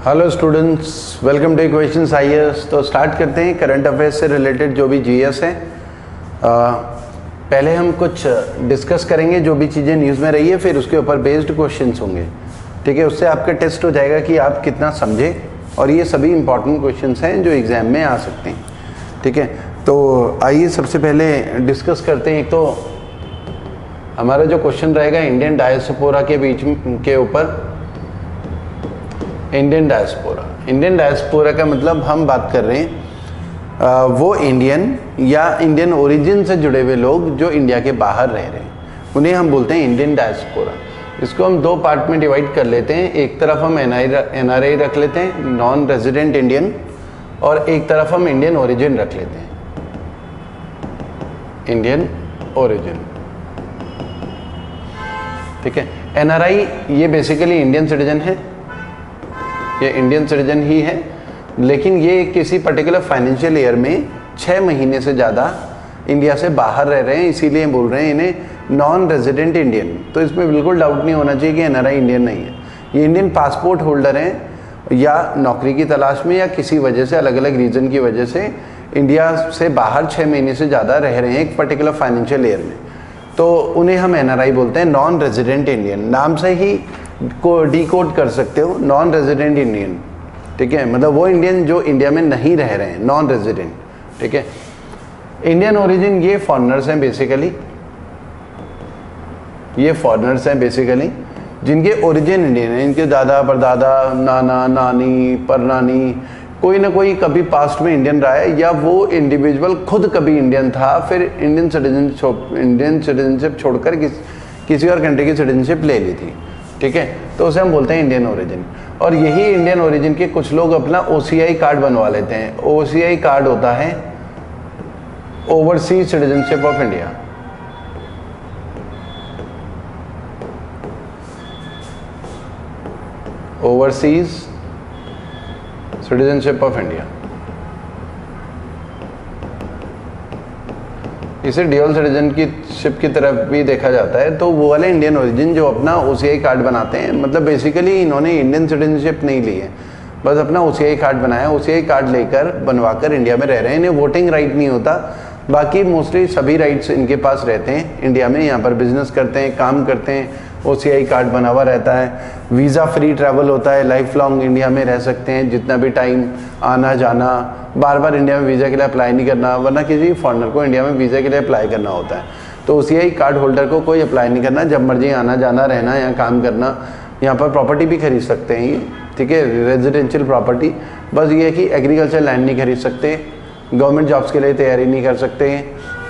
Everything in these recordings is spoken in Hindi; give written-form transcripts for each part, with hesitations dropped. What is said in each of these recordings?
Hello students, welcome two equations IAS. तो स्टार्ट करते हैं करंट अफेयर्स से रिलेटेड जो भी जीएस है। पहले हम कुछ डिस्कस करेंगे जो भी चीज़ें न्यूज़ में रही है, फिर उसके ऊपर बेस्ड क्वेश्चंस होंगे। ठीक है, उससे आपका टेस्ट हो जाएगा कि आप कितना समझे, और ये सभी इंपॉर्टेंट क्वेश्चंस हैं जो एग्जाम में आ सकते हैं। ठीक है, तो आइए सबसे पहले डिस्कस करते हैं। एक तो हमारा जो क्वेश्चन रहेगा इंडियन डायस्पोरा के बीच के ऊपर। इंडियन डायस्पोरा का मतलब हम बात कर रहे हैं वो इंडियन या इंडियन ओरिजिन से जुड़े हुए लोग जो इंडिया के बाहर रह रहे हैं, उन्हें हम बोलते हैं इंडियन डायस्पोरा। इसको हम दो पार्ट में डिवाइड कर लेते हैं। एक तरफ हम एनआरआई रख लेते हैं, नॉन रेजिडेंट इंडियन, और एक तरफ हम इंडियन ओरिजिन रख लेते हैं, इंडियन ओरिजिन। ठीक है, एनआरआई ये बेसिकली इंडियन सिटीजन है, ये इंडियन सिटीजन ही है, लेकिन ये किसी पर्टिकुलर फाइनेंशियल ईयर में 6 महीने से ज़्यादा इंडिया से बाहर रह रहे हैं, इसीलिए बोल रहे हैं इन्हें नॉन रेजिडेंट इंडियन। तो इसमें बिल्कुल डाउट नहीं होना चाहिए कि एनआरआई इंडियन नहीं है। ये इंडियन पासपोर्ट होल्डर हैं या नौकरी की तलाश में या किसी वजह से, अलग अलग रीज़न की वजह से इंडिया से बाहर 6 महीने से ज़्यादा रह रहे हैं एक पर्टिकुलर फाइनेंशियल ईयर में, तो उन्हें हम एनआरआई बोलते हैं, नॉन रेजिडेंट इंडियन। नाम से ही को डिकोड कर सकते हो, नॉन रेजिडेंट इंडियन। ठीक है, मतलब वो इंडियन जो इंडिया में नहीं रह रहे हैं, नॉन रेजिडेंट। ठीक है, इंडियन ओरिजिन ये फॉरेनर्स हैं बेसिकली, ये फॉरेनर्स हैं बेसिकली जिनके ओरिजिन इंडियन है। इनके दादा परदादा, नाना नानी परनानी, कोई ना कोई कभी पास्ट में इंडियन रहा है, या वो इंडिविजुअल खुद कभी इंडियन था, फिर इंडियन सिटीजनशिप छोड़कर किसी और कंट्री की सिटीजनशिप ले ली थी। ठीक है, तो उसे हम बोलते हैं इंडियन ओरिजिन। और यही इंडियन ओरिजिन के कुछ लोग अपना ओसीआई कार्ड बनवा लेते हैं। ओसीआई कार्ड होता है overseas citizenship of India. Overseas citizenship of India, इसे ड्यूअल सिटीजन की शिप की तरफ भी देखा जाता है। तो वो वाले इंडियन ओरिजिन जो अपना ओसीआई कार्ड बनाते हैं, मतलब बेसिकली इन्होंने इंडियन सिटीजनशिप नहीं ली है, बस अपना ओसीआई कार्ड बनाया, ओसीआई कार्ड लेकर बनवाकर इंडिया में रह रहे हैं। इन्हें वोटिंग राइट नहीं होता, बाकी मोस्टली सभी राइट्स इनके पास रहते हैं इंडिया में। यहाँ पर बिजनेस करते हैं, काम करते हैं, ओसीआई कार्ड बना हुआ रहता है, वीज़ा फ्री ट्रैवल होता है, लाइफ लॉन्ग इंडिया में रह सकते हैं, जितना भी टाइम आना जाना, बार बार इंडिया में वीज़ा के लिए अप्लाई नहीं करना, वरना किसी फॉरेनर को इंडिया में वीज़ा के लिए अप्लाई करना होता है। तो ओसीआई कार्ड होल्डर को कोई अप्लाई नहीं करना, जब मर्जी आना जाना रहना, यहाँ काम करना, यहाँ पर प्रॉपर्टी भी खरीद सकते हैं ये। ठीक है, रेजिडेंशियल प्रॉपर्टी, बस ये है कि एग्रीकल्चर लैंड नहीं खरीद सकते, गवर्नमेंट जॉब्स के लिए तैयारी नहीं कर सकते हैं।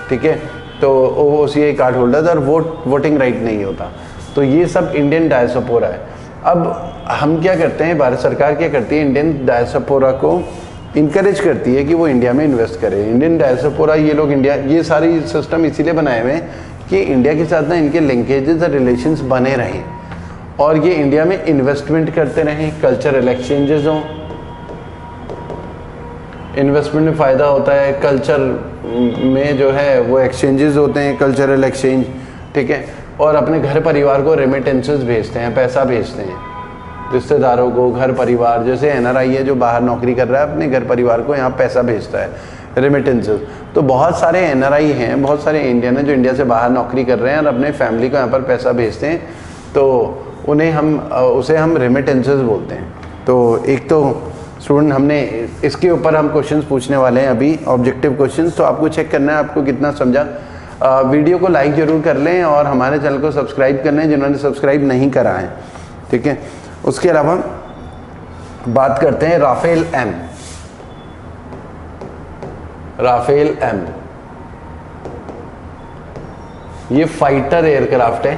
ठीक है, तो ओसीआई कार्ड होल्डर और वोटिंग राइट नहीं होता। तो ये सब इंडियन डायस्पोरा है। अब हम क्या करते हैं, भारत सरकार क्या करती है, इंडियन डायस्पोरा को इनकरेज करती है कि वो इंडिया में इन्वेस्ट करें। इंडियन डायस्पोरा ये लोग इंडिया, ये सारी सिस्टम इसीलिए बनाए हुए हैं कि इंडिया के साथ ना इनके लिंकेजेस और रिलेशंस बने रहें, और ये इंडिया में इन्वेस्टमेंट करते रहें, कल्चरल एक्सचेंजेस हों। इन्वेस्टमेंट में फ़ायदा होता है, कल्चर में जो है वो एक्सचेंजेस होते हैं, कल्चरल एक्सचेंज। ठीक है, और अपने घर परिवार को रेमिटेंसेस भेजते हैं, पैसा भेजते हैं रिश्तेदारों को, घर परिवार। जैसे एनआरआई है जो बाहर नौकरी कर रहा है, अपने घर परिवार को यहाँ पैसा भेजता है, रेमिटेंसेस। तो बहुत सारे एनआरआई हैं, बहुत सारे इंडियन हैं जो इंडिया से बाहर नौकरी कर रहे हैं और अपने फैमिली को यहाँ पर पैसा भेजते हैं, तो उसे हम रेमिटेंसेस बोलते हैं। तो एक तो स्टूडेंट हमने इसके ऊपर हम क्वेश्चंस पूछने वाले हैं अभी, ऑब्जेक्टिव क्वेश्चंस। तो आपको चेक करना है आपको कितना समझा। वीडियो को लाइक ज़रूर कर लें और हमारे चैनल को सब्सक्राइब कर लें जिन्होंने सब्सक्राइब नहीं करा है। ठीक है, उसके अलावा बात करते हैं राफेल एम। राफेल एम ये फाइटर एयरक्राफ्ट है।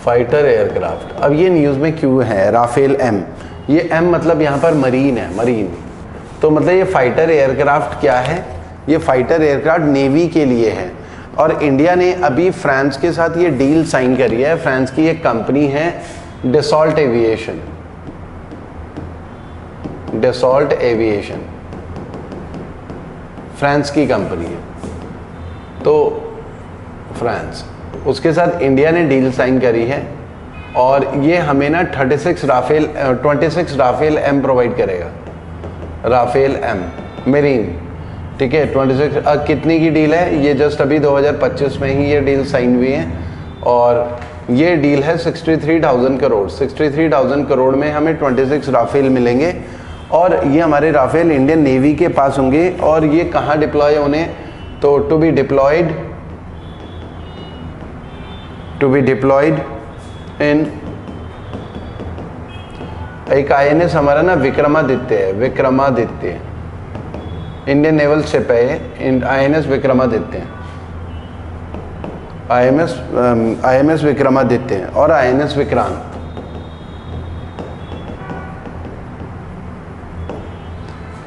Fighter aircraft. अब ये न्यूज़ में क्यों है राफेल एम? ये एम मतलब यहाँ पर मरीन है, मरीन। तो मतलब ये फाइटर एयरक्राफ्ट क्या है? ये फाइटर एयरक्राफ्ट नेवी के लिए है, और इंडिया ने अभी फ्रांस के साथ ये डील साइन करी है। फ्रांस की एक कंपनी है Dassault aviation, Dassault aviation France की कंपनी है। तो फ्रांस, उसके साथ इंडिया ने डील साइन करी है और ये हमें ना 26 राफेल एम प्रोवाइड करेगा, राफेल एम मेरीन, ठीक है। 26 कितनी की डील है ये? जस्ट अभी 2025 में ही ये डील साइन हुई है और ये डील है 63,000 करोड़। 63,000 करोड़ में हमें 26 राफेल मिलेंगे और ये हमारे राफेल इंडियन नेवी के पास होंगे। और ये कहाँ डिप्लॉय होने? तो टू बी डिप्लॉयड इन, एक INS हमारा ना विक्रमादित्य है, विक्रमादित्य इंडियन नेवल शिप है ये, INS विक्रमादित्य, INS विक्रमादित्य और INS Vikrant.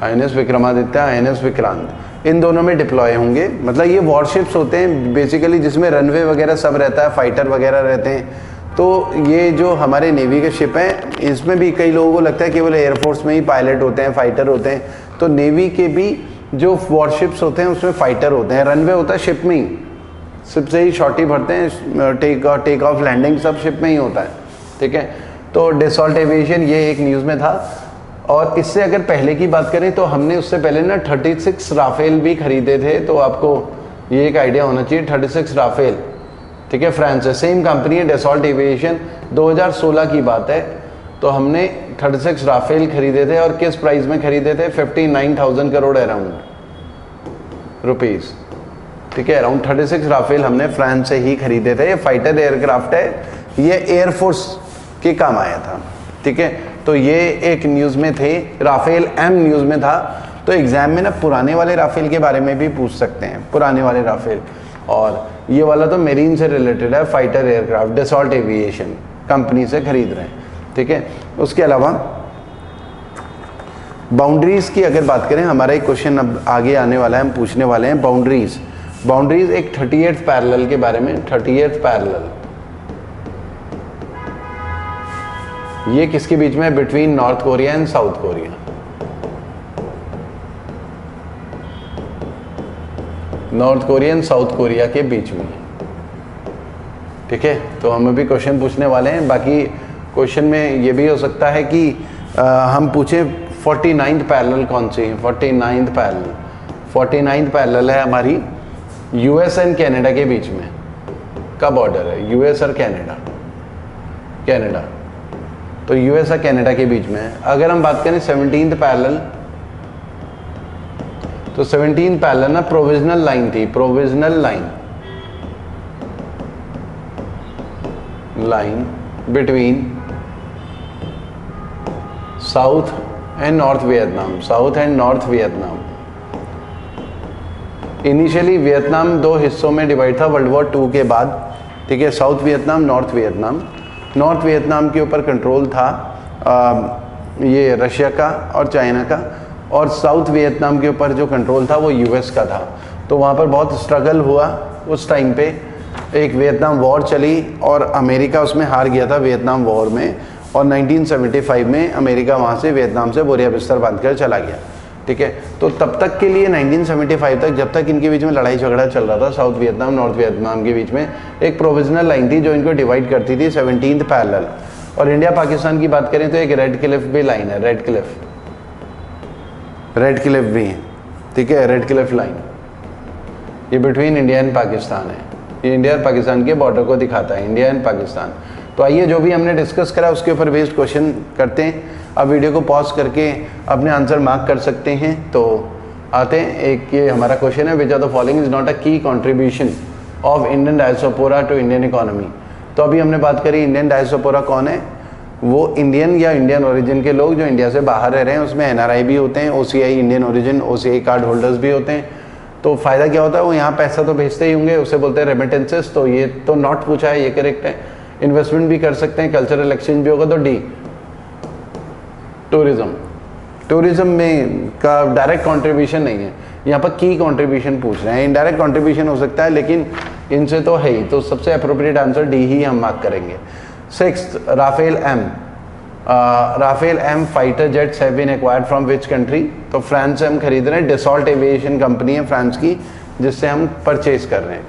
INS Vikramaditya, INS Vikrant, इन दोनों में डिप्लॉय होंगे। मतलब ये वॉरशिप्स होते हैं बेसिकली जिसमें रनवे वगैरह सब रहता है, फाइटर वगैरह रहते हैं। तो ये जो हमारे नेवी के शिप हैं इसमें भी कई लोगों को लगता है केवल एयरफोर्स में ही पायलट होते हैं, फाइटर होते हैं। तो नेवी के भी जो वॉरशिप्स होते हैं उसमें फाइटर होते हैं, रनवे होता है शिप में ही, शिप से ही शॉटी भरते हैं, टेक ऑफ लैंडिंग सब शिप में ही होता है, ठीक है। तो डसॉल्ट एविएशन ये एक न्यूज़ में था। और इससे अगर पहले की बात करें तो हमने उससे पहले ना 36 राफेल भी खरीदे थे। तो आपको ये एक आइडिया होना चाहिए, 36 राफेल, ठीक है, फ्रांस से सेम कंपनी है डसॉल्ट एविएशन, 2016 की बात है। तो हमने 36 राफेल खरीदे थे और किस प्राइस में खरीदे थे? 59,000 करोड़ अराउंड रुपीज़, ठीक है। अराउंड 36 राफेल हमने फ्रांस से ही खरीदे थे। ये फाइटर एयरक्राफ्ट है, ये एयरफोर्स के काम आया था, ठीक है। तो ये एक न्यूज़ में थे, राफेल एम न्यूज़ में था। तो एग्जाम में ना पुराने वाले राफेल के बारे में भी पूछ सकते हैं, पुराने वाले राफेल। और ये वाला तो मेरीन से रिलेटेड है, fighter aircraft Dassault aviation company से खरीद रहे हैं, ठीक है। उसके अलावा बाउंड्रीज की अगर बात करें, हमारा एक क्वेश्चन अब आगे आने वाला है, हम पूछने वाले हैं बाउंड्रीज एक 38th पैरेलल के बारे में। 38th पैरेलल ये किसके बीच में? Between north Korea and south Korea. North Korea and south Korea के बीच में, ठीक है। तो हम अभी क्वेश्चन पूछने वाले हैं। बाकी क्वेश्चन में ये भी हो सकता है कि हम पूछें 49th पैरेलल कौन सी है? 49th पैरेलल है हमारी US एंड कनाडा के बीच में का बॉर्डर है, US और कनाडा। तो US और कनाडा के बीच में है। अगर हम बात करें 17th पैरेलल, तो 17th पैरेलल ना प्रोविजनल लाइन थी, provisional line between south and north Vietnam. Initially Vietnam दो हिस्सों में डिवाइड था वर्ल्ड वॉर 2 के बाद, ठीक है। साउथ वियतनाम, नॉर्थ वियतनाम के ऊपर कंट्रोल था ये रशिया का और चाइना का, और साउथ वियतनाम के ऊपर जो कंट्रोल था वो US का था। तो वहाँ पर बहुत स्ट्रगल हुआ उस टाइम पे, एक वियतनाम वॉर चली और अमेरिका उसमें हार गया था वियतनाम वॉर में। और 1975 में अमेरिका वहाँ से वियतनाम से बोरिया बिस्तर बांध कर चला गया, ठीक है। तो तब तक के लिए 1975 तक, जब तक इनके बीच में लड़ाई झगड़ा चल रहा था साउथ वियतनाम नॉर्थ वियतनाम के बीच में, एक प्रोविजनल लाइन थी जो इनको डिवाइड करती थी, 17th पैरेलल। और इंडिया पाकिस्तान की बात करें तो एक रेड क्लिफ भी लाइन है, रेड क्लिफ भी है, ठीक है। रेड क्लिफ लाइन ये बिटवीन इंडिया एंड पाकिस्तान है, ये इंडिया और पाकिस्तान के बॉर्डर को दिखाता है, इंडिया एंड पाकिस्तान। तो आइए जो भी हमने डिस्कस करा उसके ऊपर बेस्ड क्वेश्चन करते हैं। अब वीडियो को पॉज करके अपने आंसर मार्क कर सकते हैं। तो आते हैं, एक ये हमारा क्वेश्चन है, which are the following is not a key contribution of Indian diaspora to Indian economy. तो अभी हमने बात करी इंडियन डायस्पोरा कौन है? वो इंडियन या इंडियन ओरिजिन के लोग जो इंडिया से बाहर रह रहे हैं, उसमें NRI भी होते हैं, OCI Indian origin OCI card holders भी होते हैं। तो फ़ायदा क्या होता है? वो यहाँ पैसा तो भेजते ही होंगे, उसे बोलते हैं रेमिटेंसेस। तो ये तो नॉट पूछा है, ये करेक्ट है। इन्वेस्टमेंट भी कर सकते हैं, कल्चरल एक्सचेंज भी होगा। तो D टूरिज्म में का डायरेक्ट कंट्रीब्यूशन नहीं है, यहाँ पर की कंट्रीब्यूशन पूछ रहे हैं। इनडायरेक्ट कंट्रीब्यूशन हो सकता है लेकिन इनसे तो है ही, तो सबसे अप्रोप्रिएट आंसर D ही हम मार्क करेंगे। 6th Rafale M fighter jets have been acquired from which country? तो फ्रांस से हम खरीद रहे हैं, डसॉल्ट एविएशन कंपनी है फ्रांस की जिससे हम परचेज कर रहे हैं।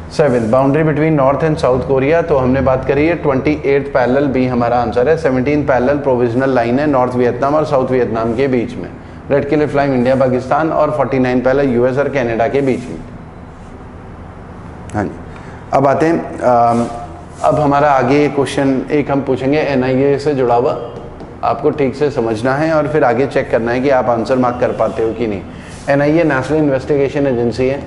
7 boundary between north and south Korea, तो हमने बात करी है 28th पैरेलल बी हमारा आंसर है। 17 पैरेलल प्रोविजनल लाइन है नॉर्थ वियतनाम और साउथ वियतनाम के बीच में। Red Cliff line India Pakistan और 49 पैरेलल यूएस और कनाडा के बीच में। हाँ जी, अब आते हैं अब हमारा आगे क्वेश्चन एक हम पूछेंगे एनआईए से जुड़ा हुआ, आपको ठीक से समझना है और फिर आगे चेक करना है कि आप आंसर मार्क कर पाते हो कि नहीं। एनआईए नेशनल इन्वेस्टिगेशन एजेंसी है।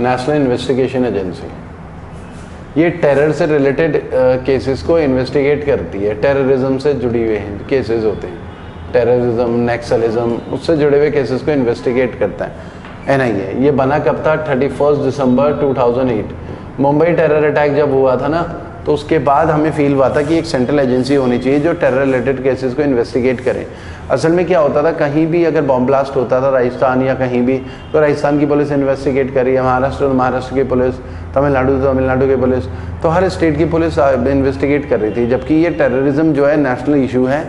नेशनल इन्वेस्टिगेशन एजेंसी ये टेरर से रिलेटेड केसेस को इन्वेस्टिगेट करती है। टेररिज्म से जुड़ी हुए केसेस होते हैं, टेररिज्म, नक्सलिज्म, उससे जुड़े हुए केसेस को इन्वेस्टिगेट करता है एनआईए। ये बना कब था? 31 दिसंबर 2008। मुंबई टेरर अटैक जब हुआ था ना, तो उसके बाद हमें फील हुआ था कि एक सेंट्रल एजेंसी होनी चाहिए जो टेरर रिलेटेड केसेस को इन्वेस्टिगेट करे। असल में क्या होता था, कहीं भी अगर बॉम्ब ब्लास्ट होता था राजस्थान या कहीं भी, तो राजस्थान की पुलिस इन्वेस्टिगेट करी है, महाराष्ट्र की पुलिस, तमिलनाडु की पुलिस, तो हर स्टेट की पुलिस इन्वेस्टिगेट कर रही थी। जबकि ये टेररिज्म जो है नेशनल इशू है।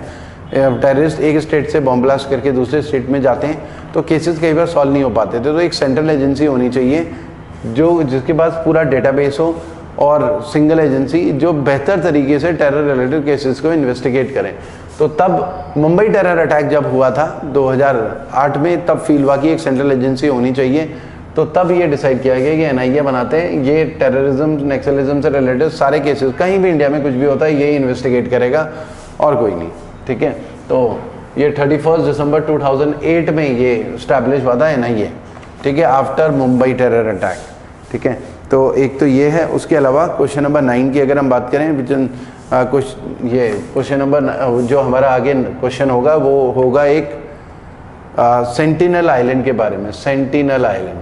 टेररिस्ट एक स्टेट से बॉम्ब ब्लास्ट करके दूसरे स्टेट में जाते हैं तो केसेस कई बार सॉल्व नहीं हो पाते थे। तो एक सेंट्रल एजेंसी होनी चाहिए जो जिसके पास पूरा डेटाबेस हो और सिंगल एजेंसी जो बेहतर तरीके से टेरर रिलेटेड केसेस को इन्वेस्टिगेट करें। तो तब मुंबई टेरर अटैक जब हुआ था 2008 में, तब फील हुआ कि एक सेंट्रल एजेंसी होनी चाहिए। तो तब ये डिसाइड किया गया कि एनआईए बनाते हैं, ये टेररिज्म नक्सलिज्म से रिलेटेड सारे केसेस, कहीं भी इंडिया में कुछ भी होता है ये इन्वेस्टिगेट करेगा और कोई नहीं। ठीक है, तो ये 31 दिसंबर 2008 में ये इस्टेब्लिश हुआ था एनआईए। ठीक है, आफ्टर मुंबई टेरर अटैक। ठीक है, तो एक तो ये है। उसके अलावा क्वेश्चन नंबर 9 की अगर हम बात करें, कुछ ये क्वेश्चन नंबर जो हमारा आगे क्वेश्चन होगा वो होगा एक सेंटिनल आइलैंड के बारे में। सेंटिनल आइलैंड,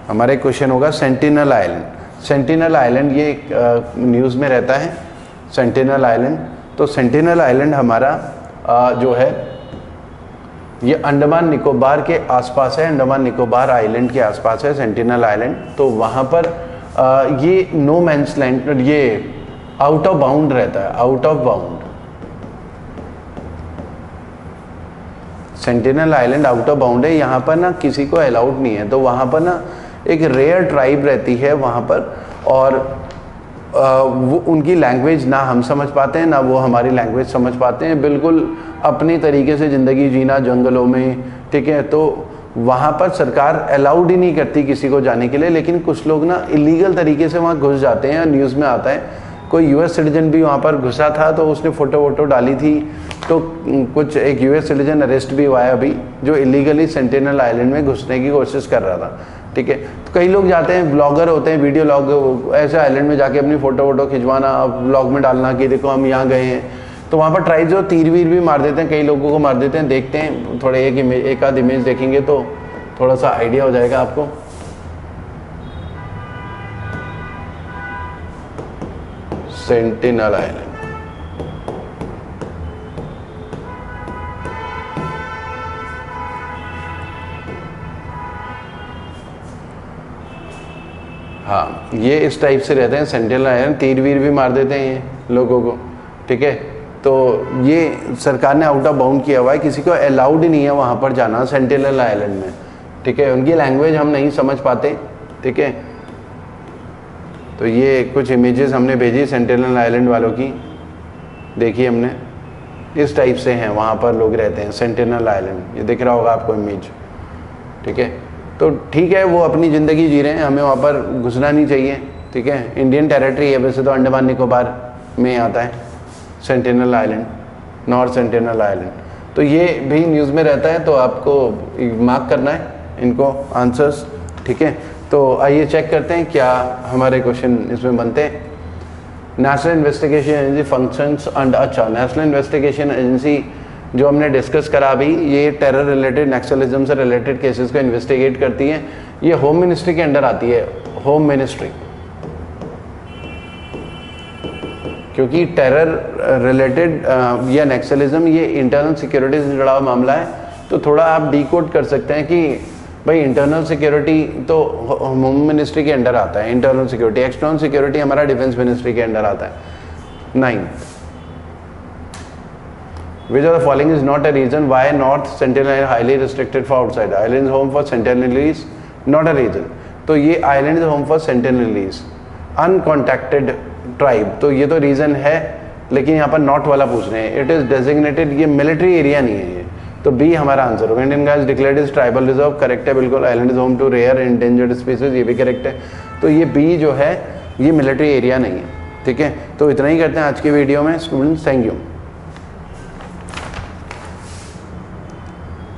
हमारे क्वेश्चन होगा सेंटिनल आइलैंड। सेंटिनल आइलैंड ये एक न्यूज़ में रहता है, सेंटिनल आइलैंड। तो सेंटिनल आइलैंड हमारा जो है ये अंडमान निकोबार के आसपास है, अंडमान निकोबार आइलैंड के आसपास है सेंटिनल आइलैंड। तो वहाँ पर ये नो मैंस लैंड, ये आउट ऑफ बाउंड रहता है, out of bound. Sentinel island out of bound है, यहाँ पर ना किसी को अलाउड नहीं है। तो वहाँ पर ना एक रेयर ट्राइब रहती है वहाँ पर, और वो उनकी लैंग्वेज ना हम समझ पाते हैं ना वो हमारी लैंग्वेज समझ पाते हैं, बिल्कुल अपनी तरीके से ज़िंदगी जीना जंगलों में। ठीक है, तो वहाँ पर सरकार अलाउड ही नहीं करती किसी को जाने के लिए, लेकिन कुछ लोग ना इलीगल तरीके से वहाँ घुस जाते हैं। न्यूज़ में आता है कोई यूएस सिटीजन भी वहाँ पर घुसा था, तो उसने फ़ोटो वोटो डाली थी, तो कुछ एक यूएस सिटीजन अरेस्ट भी हुआ है अभी, जो इलीगली सेंटिनल आइलैंड में घुसने की कोशिश कर रहा था। ठीक है, तो कई लोग जाते हैं, ब्लॉगर होते हैं, वीडियो लॉग, ऐसे आइलैंड में जाके अपनी फ़ोटो वोटो खिंचवाना, ब्लॉग में डालना कि देखो हम यहाँ गए हैं। तो वहाँ पर ट्राइब्स जो तीर वीर भी मार देते हैं, कई लोगों को मार देते हैं। देखते हैं थोड़े एक आध इमेज देखेंगे तो थोड़ा सा आइडिया हो जाएगा आपको। सेंटिनल आइलैंड, हाँ ये इस टाइप से रहते हैं सेंटिनल आइलैंड, तीर वीर भी मार देते हैं ये लोगों को। ठीक है, तो ये सरकार ने आउट ऑफ बाउंड किया हुआ है, किसी को अलाउड ही नहीं है वहाँ पर जाना सेंटिनल आइलैंड में। ठीक है, उनकी लैंग्वेज हम नहीं समझ पाते। ठीक है, तो ये कुछ इमेजेस हमने भेजी सेंटिनल आइलैंड वालों की, देखिए हमने, इस टाइप से हैं वहाँ पर लोग रहते हैं सेंटिनल आइलैंड। ये दिख रहा होगा आपको इमेज। ठीक है, तो ठीक है, वो अपनी ज़िंदगी जी रहे हैं, हमें वहाँ पर घुसना नहीं चाहिए। ठीक है, इंडियन टेरिटरी है वैसे तो, अंडमान निकोबार में आता है sentinel island, north sentinel island. तो ये भी न्यूज़ में रहता है, तो आपको मार्क करना है इनको आंसर्स। ठीक है, तो आइए चेक करते हैं क्या हमारे क्वेश्चन इसमें बनते हैं। नेशनल इन्वेस्टिगेशन एजेंसी फंक्शंस अंड, अच्छा नेशनल इन्वेस्टिगेशन एजेंसी जो हमने डिस्कस करा अभी, ये टेरर रिलेटेड नक्सलिज्म से रिलेटेड केसेस को इन्वेस्टिगेट करती है। ये होम मिनिस्ट्री के अंडर आती है, होम मिनिस्ट्री, क्योंकि टेरर रिलेटेड या नक्सलिज्म ये इंटरनल सिक्योरिटी से जुड़ा हुआ मामला है। तो थोड़ा आप डिकोड कर सकते हैं कि भाई इंटरनल सिक्योरिटी तो होम मिनिस्ट्री के अंडर आता है, इंटरनल सिक्योरिटी, एक्सटर्नल सिक्योरिटी हमारा डिफेंस मिनिस्ट्री के अंडर आता है। 9th. Which of the following is not a reason why North Sentinel are highly restricted for outside? Islands home for Sentinelese, not a reason. तो ये island is home for Sentinelese, uncontacted tribe. तो ये तो reason है, लेकिन यहाँ पर not वाला पूछ रहे हैं. It is designated, ये military area नहीं है ये. तो B हमारा आंसर होगा. Indian guys declared is tribal reserve, correct है बिल्कुल. Island is home to rare endangered species, ये भी करेक्ट है. तो ये B जो है ये मिलिट्री एरिया नहीं है. ठीक है, तो इतना ही करते हैं आज की वीडियो में स्टूडेंट्स. Thank you.